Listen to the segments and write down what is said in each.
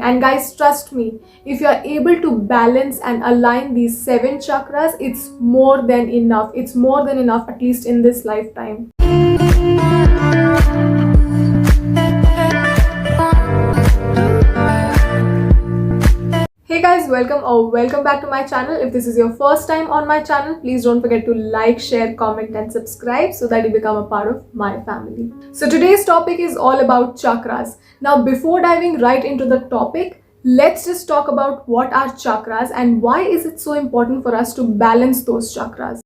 And guys, trust me, if you are able to balance and align these 7 chakras, it's more than enough. It's more than enough, at least in this lifetime. Hey guys, welcome back to my channel. If this is your first time on my channel, please don't forget to like, share, comment and subscribe so that you become a part of my family. So today's topic is all about chakras. Now before diving right into the topic, let's just talk about what are chakras and why is it so important for us to balance those chakras.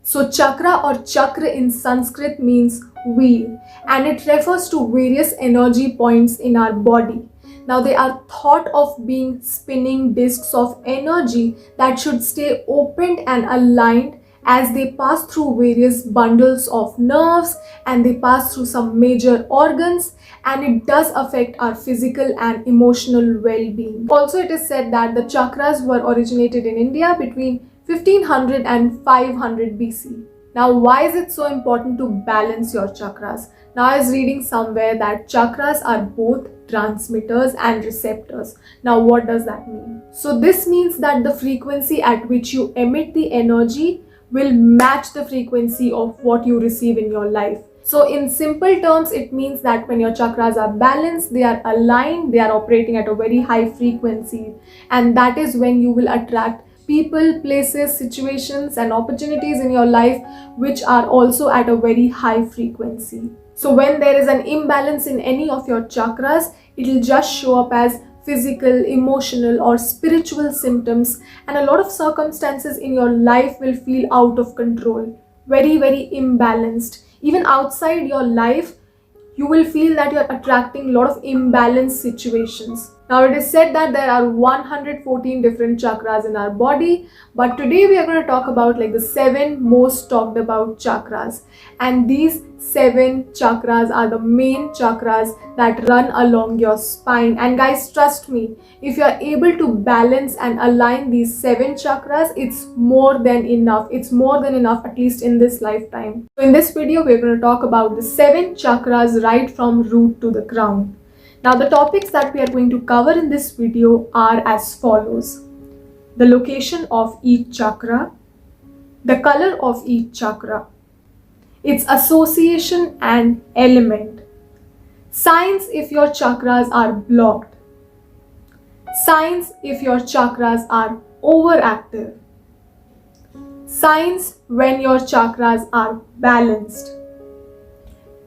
So chakra or chakra in Sanskrit means wheel, and it refers to various energy points in our body. Now they are thought of being spinning discs of energy that should stay opened and aligned as they pass through various bundles of nerves and they pass through some major organs, and it does affect our physical and emotional well-being. Also, it is said that the chakras were originated in India between 1500 and 500 BC. Now, why is it so important to balance your chakras? Now, I was reading somewhere that chakras are both transmitters and receptors. Now, what does that mean? So, this means that the frequency at which you emit the energy will match the frequency of what you receive in your life. So, in simple terms, it means that when your chakras are balanced, they are aligned, they are operating at a very high frequency, and that is when you will attract people, places, situations and opportunities in your life which are also at a very high frequency. So when there is an imbalance in any of your chakras, it will just show up as physical, emotional or spiritual symptoms, and a lot of circumstances in your life will feel out of control, very imbalanced. Even outside your life, you will feel that you're attracting a lot of imbalanced situations. Now it is said that there are 114 different chakras in our body, but today we are going to talk about like the 7 most talked about chakras, and these 7 chakras are the main chakras that run along your spine. And guys, trust me, if you are able to balance and align these 7 chakras, it's more than enough. It's more than enough, at least in this lifetime. So in this video, we're going to talk about the 7 chakras right from root to the crown. Now the topics that we are going to cover in this video are as follows: the location of each chakra, the color of each chakra, its association and element, signs if your chakras are blocked, signs if your chakras are overactive, signs when your chakras are balanced,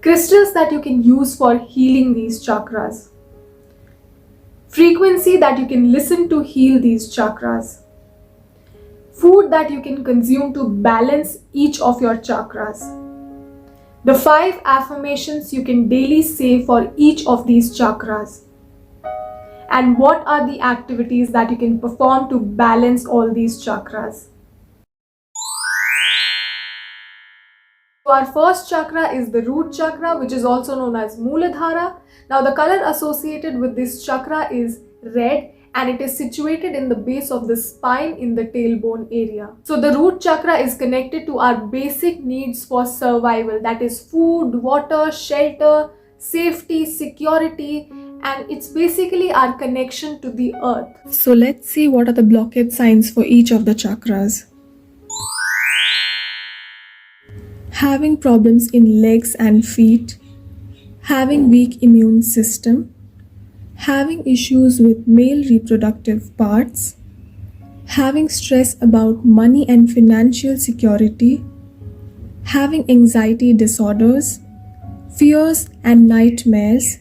crystals that you can use for healing these chakras, frequency that you can listen to heal these chakras, food that you can consume to balance each of your chakras, the 5 affirmations you can daily say for each of these chakras, and what are the activities that you can perform to balance all these chakras. Our first chakra is the root chakra, which is also known as Mooladhara. Now the color associated with this chakra is red, and it is situated in the base of the spine in the tailbone area. So the root chakra is connected to our basic needs for survival, that is food, water, shelter, safety, security, and it's basically our connection to the earth. So let's see what are the blockade signs for each of the chakras. Having problems in legs and feet, having weak immune system, having issues with male reproductive parts, having stress about money and financial security, having anxiety disorders, fears and nightmares,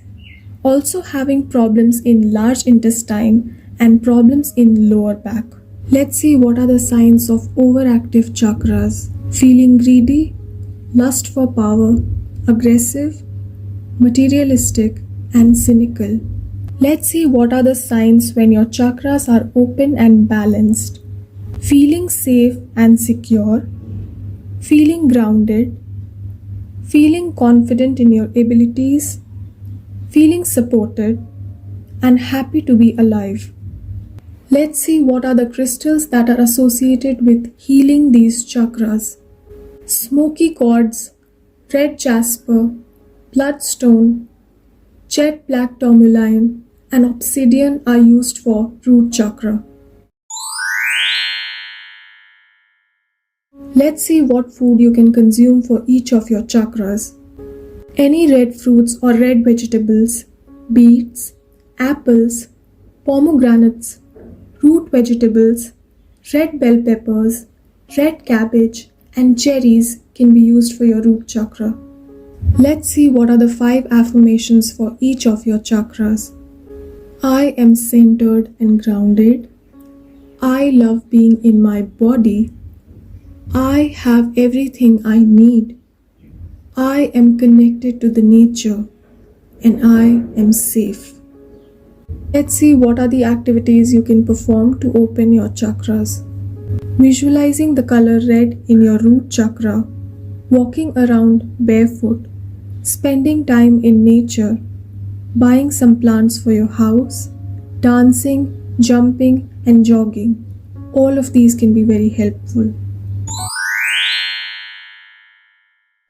also having problems in large intestine and problems in lower back. Let's see what are the signs of overactive chakras. Feeling greedy, lust for power, aggressive, materialistic, and cynical. Let's see what are the signs when your chakras are open and balanced. Feeling safe and secure, feeling grounded, feeling confident in your abilities, feeling supported, and happy to be alive. Let's see what are the crystals that are associated with healing these chakras. Smoky quartz, red jasper, bloodstone, jet black tourmaline, and obsidian are used for root chakra. Let's see what food you can consume for each of your chakras. Any red fruits or red vegetables, beets, apples, pomegranates, root vegetables, red bell peppers, red cabbage, and cherries can be used for your root chakra. Let's see what are the 5 affirmations for each of your chakras. I am centered and grounded. I love being in my body. I have everything I need. I am connected to the nature and I am safe. Let's see what are the activities you can perform to open your chakras. Visualizing the color red in your root chakra, walking around barefoot, spending time in nature, buying some plants for your house, dancing, jumping, and jogging. All of these can be very helpful.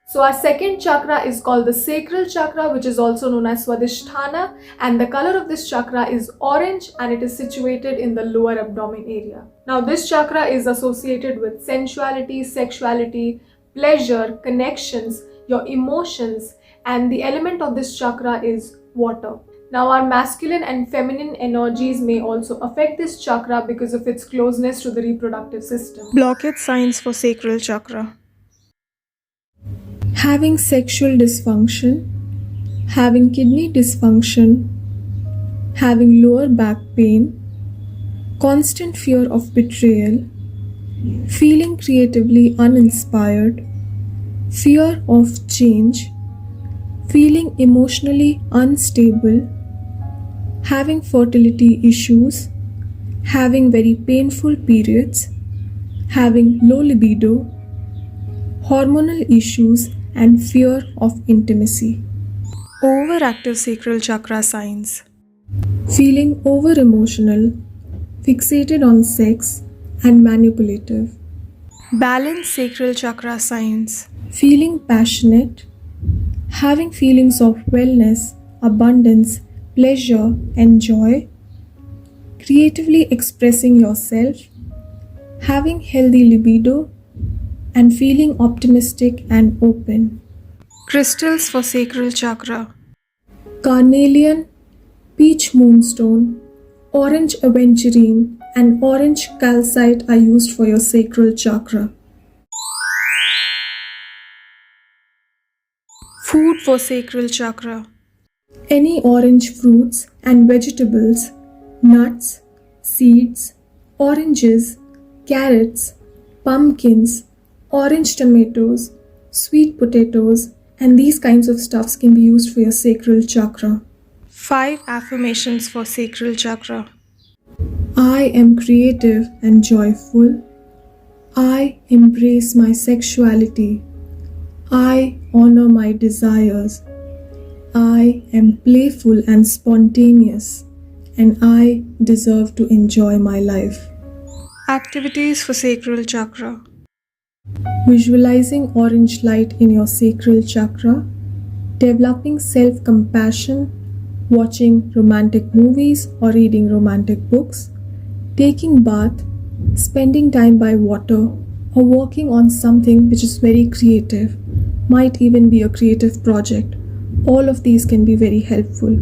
So our second chakra is called the sacral chakra, which is also known as Swadhisthana, and the color of this chakra is orange and it is situated in the lower abdomen area. Now this chakra is associated with sensuality, sexuality, pleasure, connections, your emotions, and the element of this chakra is water. Now our masculine and feminine energies may also affect this chakra because of its closeness to the reproductive system. Blockage signs for sacral chakra. Having sexual dysfunction, having kidney dysfunction, having lower back pain, constant fear of betrayal, feeling creatively uninspired, fear of change, feeling emotionally unstable, having fertility issues, having very painful periods, having low libido, hormonal issues, and fear of intimacy. Overactive sacral chakra signs. Feeling over emotional, fixated on sex, and manipulative. Balanced sacral chakra signs. Feeling passionate, having feelings of wellness, abundance, pleasure, and joy. Creatively expressing yourself, having healthy libido, and feeling optimistic and open. Crystals for sacral chakra. Carnelian, peach moonstone, orange aventurine, and orange calcite are used for your sacral chakra. Food for sacral chakra. Any orange fruits and vegetables, nuts, seeds, oranges, carrots, pumpkins, orange tomatoes, sweet potatoes, and these kinds of stuffs can be used for your sacral chakra. 5 affirmations for sacral chakra. I am creative and joyful. I embrace my sexuality. I honor my desires. I am playful and spontaneous, and I deserve to enjoy my life. Activities for sacral chakra. Visualizing orange light in your sacral chakra, developing self-compassion, watching romantic movies or reading romantic books, taking bath, spending time by water, or working on something which is very creative, might even be a creative project. All of these can be very helpful.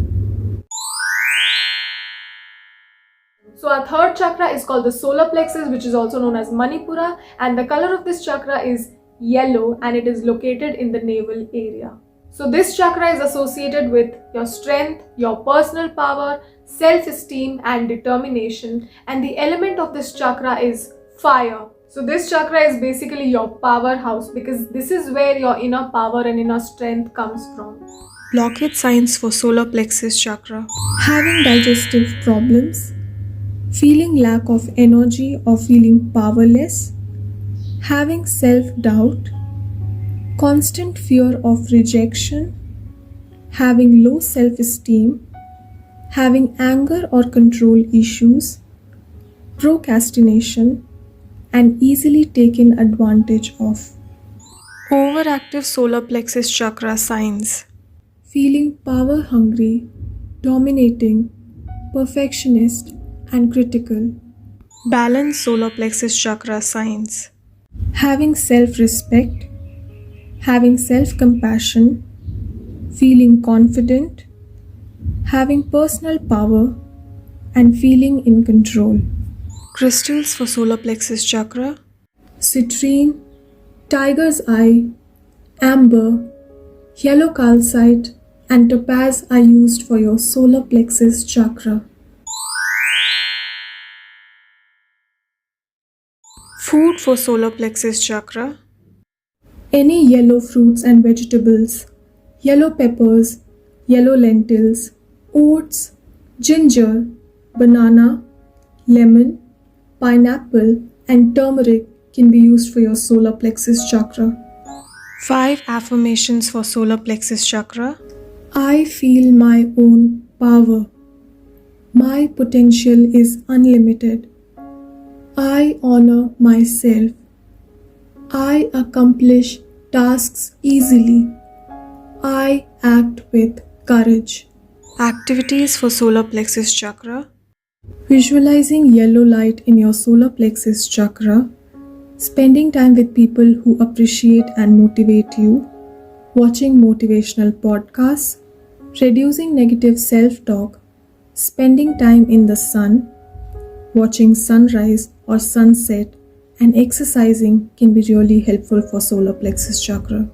So our third chakra is called the solar plexus, which is also known as Manipura, and the color of this chakra is yellow and it is located in the navel area. So this chakra is associated with your strength, your personal power, self-esteem and determination, and the element of this chakra is fire. So this chakra is basically your powerhouse because this is where your inner power and inner strength comes from. Blockage signs for solar plexus chakra. Having digestive problems, feeling lack of energy or feeling powerless, having self-doubt, constant fear of rejection, having low self-esteem, having anger or control issues, procrastination, and easily taken advantage of. Overactive solar plexus chakra signs. feeling power hungry, dominating, perfectionist, and critical. Balance solar plexus chakra signs. Having self respect, having self compassion, feeling confident, having personal power, and feeling in control. Crystals for solar plexus chakra. Citrine, tiger's eye, amber, yellow calcite, and topaz are used for your solar plexus chakra. Food for solar plexus chakra. Any yellow fruits and vegetables, yellow peppers, yellow lentils, oats, ginger, banana, lemon, pineapple, and turmeric can be used for your solar plexus chakra. 5 affirmations for solar plexus chakra. I feel my own power. My potential is unlimited. I honor myself. I accomplish tasks easily. I act with courage. Activities for solar plexus chakra. Visualizing yellow light in your solar plexus chakra, spending time with people who appreciate and motivate you, watching motivational podcasts, reducing negative self talk, spending time in the sun, watching sunrise or sunset, and exercising can be really helpful for solar plexus chakra.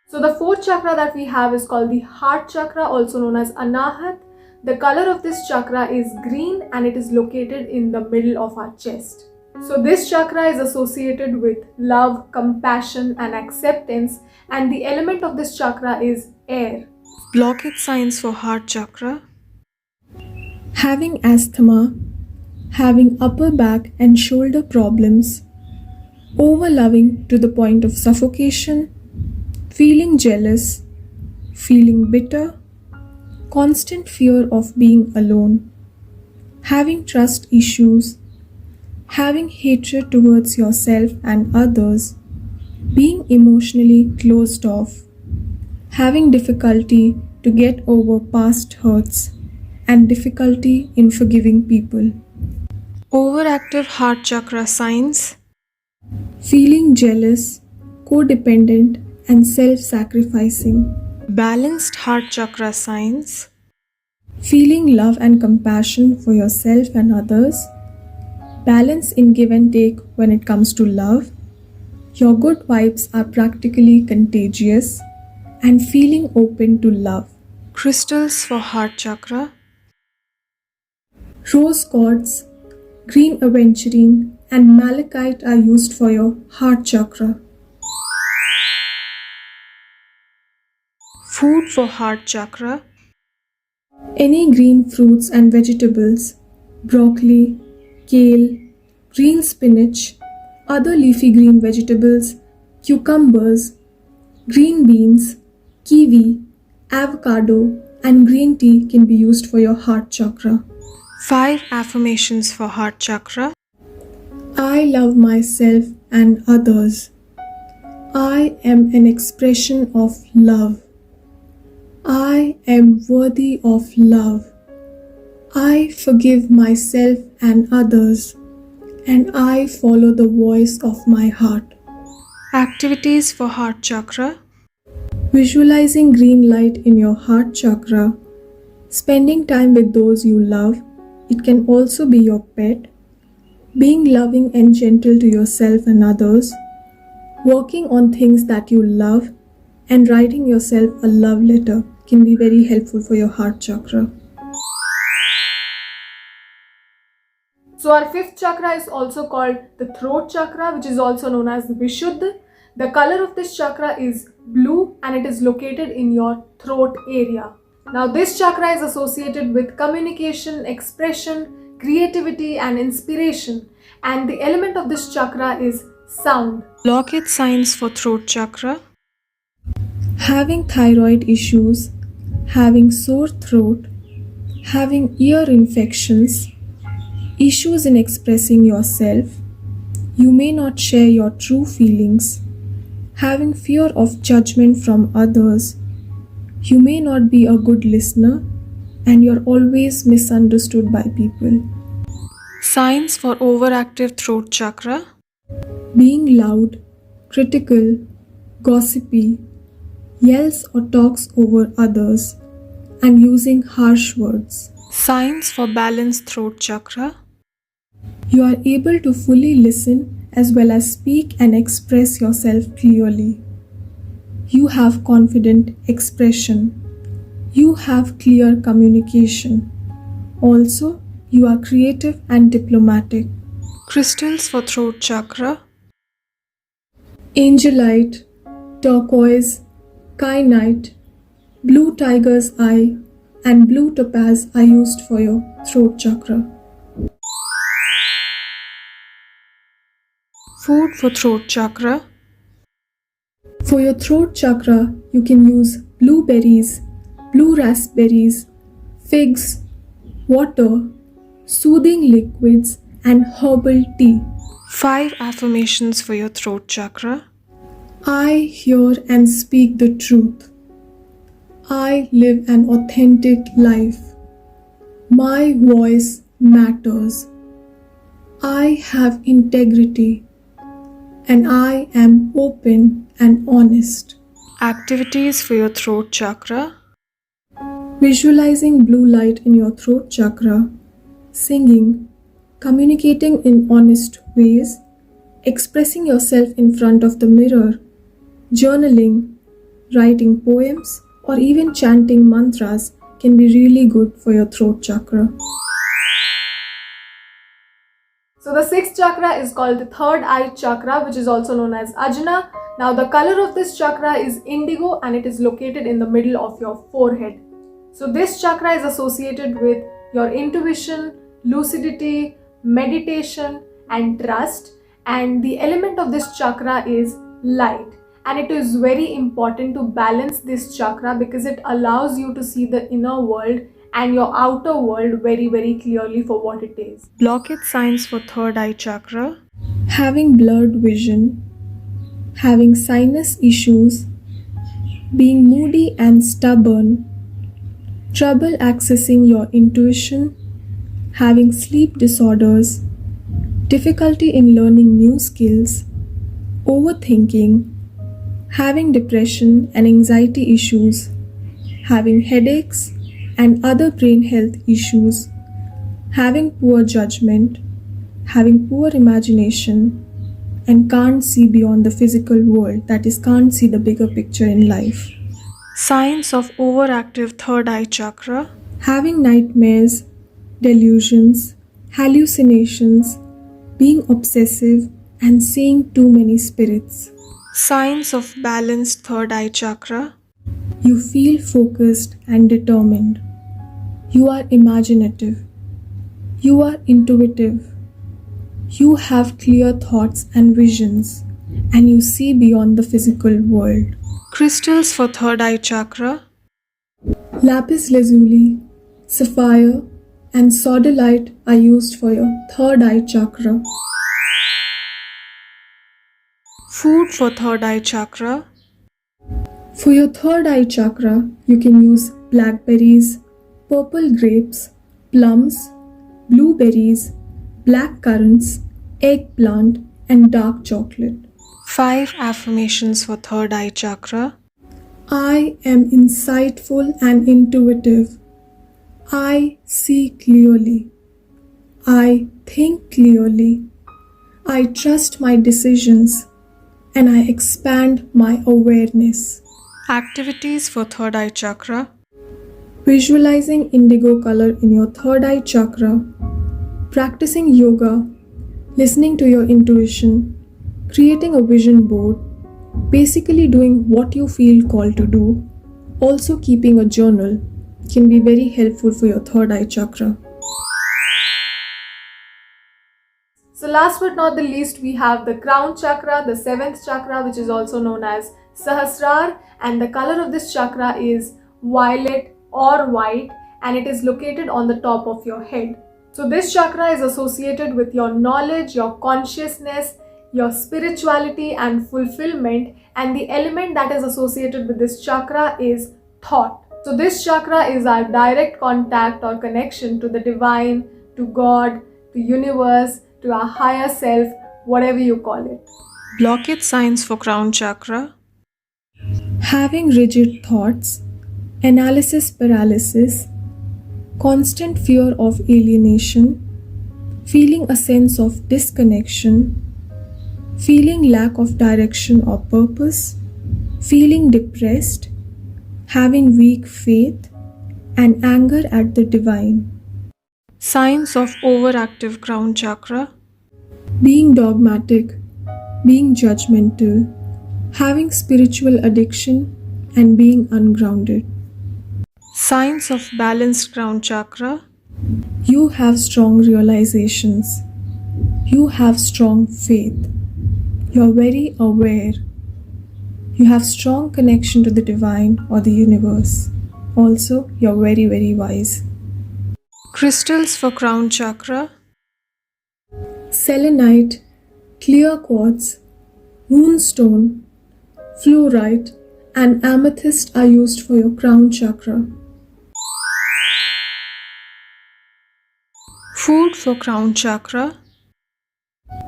So the fourth chakra that we have is called the heart chakra, also known as Anahat. The color of this chakra is green and it is located in the middle of our chest. So this chakra is associated with love, compassion and acceptance, and the element of this chakra is air. Blockage signs for heart chakra. Having asthma, having upper back and shoulder problems, overloving to the point of suffocation, feeling jealous, feeling bitter, constant fear of being alone, having trust issues, having hatred towards yourself and others, being emotionally closed off, having difficulty to get over past hurts, and difficulty in forgiving people. Overactive heart chakra signs. Feeling jealous, codependent, and self sacrificing. Balanced heart chakra signs. Feeling love and compassion for yourself and others. Balance in give and take when it comes to love. Your good vibes are practically contagious. And feeling open to love. Crystals for heart chakra. Rose quartz, green aventurine, and malachite are used for your heart chakra. Food for heart chakra. Any green fruits and vegetables, broccoli, kale, green spinach, other leafy green vegetables, cucumbers, green beans, kiwi, avocado, and green tea can be used for your heart chakra. 5 affirmations for heart chakra. I love myself and others. I am an expression of love. I am worthy of love. I forgive myself and others, and I follow the voice of my heart. Activities for heart chakra. Visualizing green light in your heart chakra, spending time with those you love, it can also be your pet, being loving and gentle to yourself and others, working on things that you love, and writing yourself a love letter can be very helpful for your heart chakra. So our fifth chakra is also called the throat chakra, which is also known as Vishuddha. The color of this chakra is blue and it is located in your throat area. Now this chakra is associated with communication, expression, creativity and inspiration, and the element of this chakra is sound. Blockage signs for throat chakra. Having thyroid issues, having sore throat, having ear infections, issues in expressing yourself, you may not share your true feelings, having fear of judgment from others. You may not be a good listener and you're always misunderstood by people. Signs for overactive throat chakra. Being loud, critical, gossipy, yells or talks over others, and using harsh words. Signs for balanced throat chakra. You are able to fully listen as well as speak and express yourself clearly. You have confident expression. You have clear communication. Also, you are creative and diplomatic. Crystals for throat chakra. Angelite, turquoise, kyanite, blue tiger's eye, and blue topaz are used for your throat chakra. Food for throat chakra. For your throat chakra, you can use blueberries, blue raspberries, figs, water, soothing liquids, and herbal tea. 5 affirmations for your throat chakra. I hear and speak the truth. I live an authentic life. My voice matters. I have integrity. And I am open and honest. Activities for your throat chakra. Visualizing blue light in your throat chakra, singing, communicating in honest ways, expressing yourself in front of the mirror, journaling, writing poems, or even chanting mantras can be really good for your throat chakra. So the sixth chakra is called the third eye chakra, which is also known as Ajna. Now the color of this chakra is indigo and it is located in the middle of your forehead. So this chakra is associated with your intuition, lucidity, meditation and trust, and the element of this chakra is light. And it is very important to balance this chakra because it allows you to see the inner world and your outer world very, very clearly for what it is. Blockage signs for third eye chakra. Having blurred vision, having sinus issues, being moody and stubborn, trouble accessing your intuition, having sleep disorders, difficulty in learning new skills, overthinking, having depression and anxiety issues, having headaches and other brain health issues, having poor judgment, having poor imagination, and can't see beyond the physical world, that is, can't see the bigger picture in life. Signs of overactive third eye chakra. Having nightmares, delusions, hallucinations, being obsessive, and seeing too many spirits. Signs of balanced third eye chakra. You feel focused and determined. You are imaginative. You are intuitive. You have clear thoughts and visions, and you see beyond the physical world. Crystals for third eye chakra. Lapis lazuli, sapphire, and sodalite are used for your third eye chakra. Food for third eye chakra. For your third eye chakra, you can use blackberries, purple grapes, plums, blueberries, black currants, eggplant, and dark chocolate. 5 affirmations for third eye chakra. I am insightful and intuitive. I see clearly. I think clearly. I trust my decisions and I expand my awareness. Activities for third eye chakra. Visualizing indigo color in your third eye chakra, practicing yoga, listening to your intuition, creating a vision board, basically doing what you feel called to do, also keeping a journal can be very helpful for your third eye chakra. So last but not the least, we have the crown chakra, the seventh chakra, which is also known as Sahasrar, and the color of this chakra is violet or white, and it is located on the top of your head. So this chakra is associated with your knowledge, your consciousness, your spirituality and fulfillment, and the element that is associated with this chakra is thought. So this chakra is our direct contact or connection to the divine, to God, to universe, to our higher self, whatever you call it. Blockage signs for crown chakra. Having rigid thoughts, analysis paralysis, constant fear of alienation, feeling a sense of disconnection, feeling lack of direction or purpose, feeling depressed, having weak faith, and anger at the divine. Signs of overactive crown chakra. Being dogmatic, being judgmental, having spiritual addiction, and being ungrounded. Signs of balanced crown chakra. You have strong realizations. You have strong faith. You're very aware. You have strong connection to the divine or the universe. Also, you're very, very wise. Crystals for crown chakra. Selenite, clear quartz, moonstone, fluorite, and amethyst are used for your crown chakra. Food for crown chakra.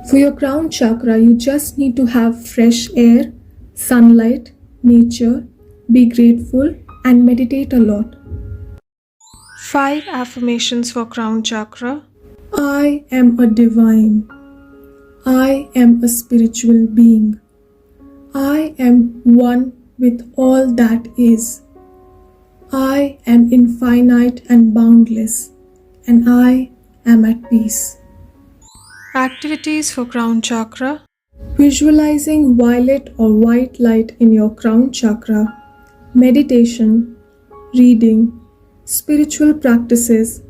For your crown chakra, you just need to have fresh air, sunlight, nature, be grateful, and meditate a lot. 5 affirmations for crown chakra. I am a divine. I am a spiritual being. I am one with all that is. I am infinite and boundless, and I am at peace. Activities for crown chakra. Visualizing violet or white light in your crown chakra, meditation, reading, spiritual practices,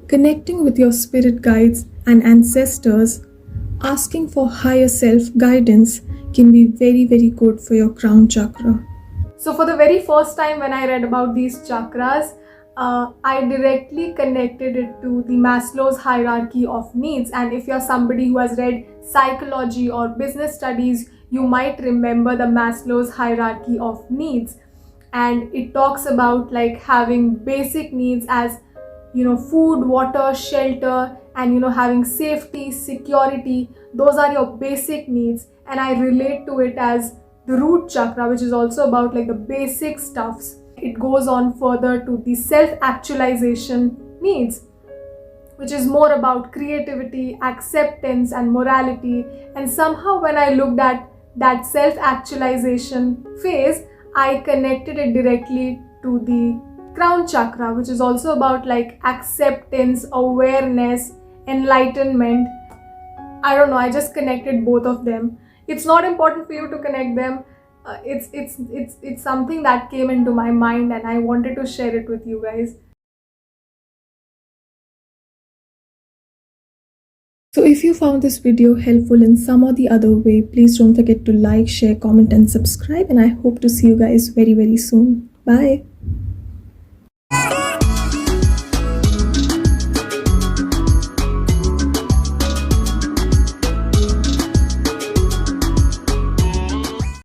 connecting with your spirit guides and ancestors, asking for higher self guidance can be very, very good for your crown chakra. So for the very first time when I read about these chakras, I directly connected it to the Maslow's hierarchy of needs. And if you're somebody who has read psychology or business studies, you might remember the Maslow's hierarchy of needs. And it talks about like having basic needs as, food, water, shelter, and, having safety, security. Those are your basic needs. And I relate to it as the root chakra, which is also about like the basic stuffs. It goes on further to the self-actualization needs, which is more about creativity, acceptance, and morality. And somehow when I looked at that self-actualization phase, I connected it directly to the crown chakra, which is also about like acceptance, awareness, enlightenment. I don't know, I just connected both of them. It's not important for you to connect them. It's something that came into my mind and I wanted to share it with you guys. So if you found this video helpful in some or the other way, please don't forget to like, share, comment, and subscribe. And I hope to see you guys very, very soon. Bye.